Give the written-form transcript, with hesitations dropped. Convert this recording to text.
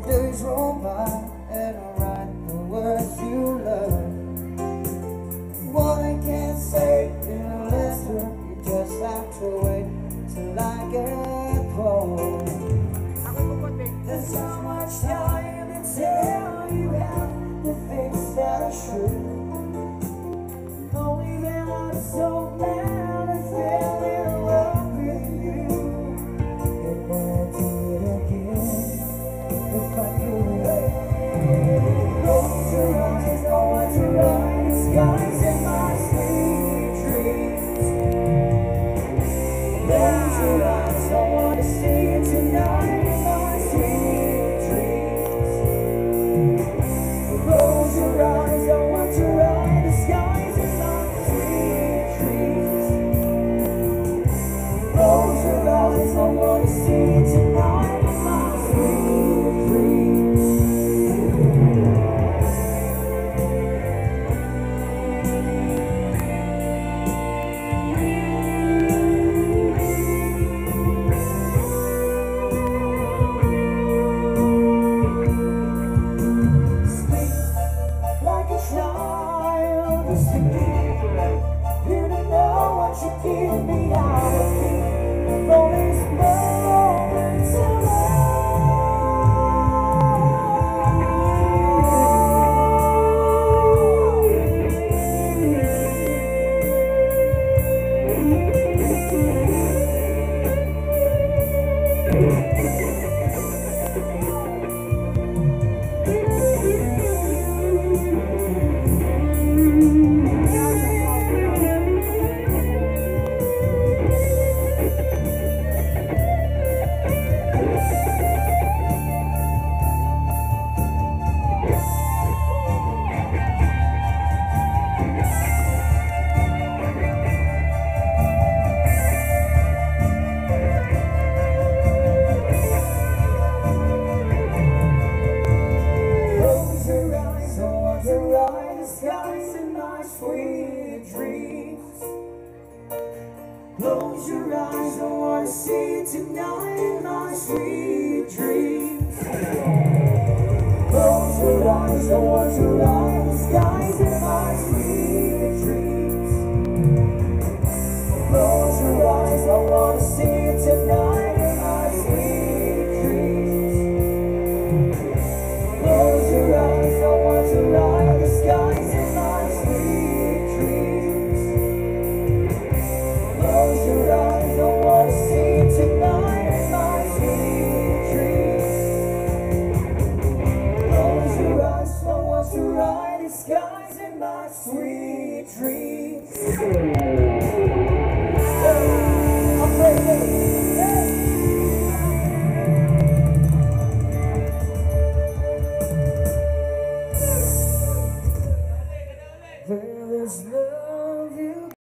Days roll by and I write the words you love. What I can't say in a letter, you just have to wait till I get home. There's so much time to tell you how the things that are true. Only then I'm so mad I fell in love with you. And I'd do it again if I could. Close your eyes, I want to ride the skies in my sweet dreams. Close your eyes, I want to see you tonight in my sweet dreams. Close your eyes, I want to ride the skies in my sweet dreams. Close your eyes, I want to see you tonight in my sweet dreams. Like a child, you don't know what you give me. I keep all these moments skies in my sweet dreams. Close your eyes, I want to see you tonight in my sweet dreams. Close your eyes, I want to ride the skies in my sweet dreams. Close your eyes, I want to see you tonight in my sweet dreams. Close your eyes, I want to ride the skies in my sweet dreams. Close your eyes, I want to see you tonight in my sweet dreams. Close your eyes, I want to ride the skies in my sweet dreams.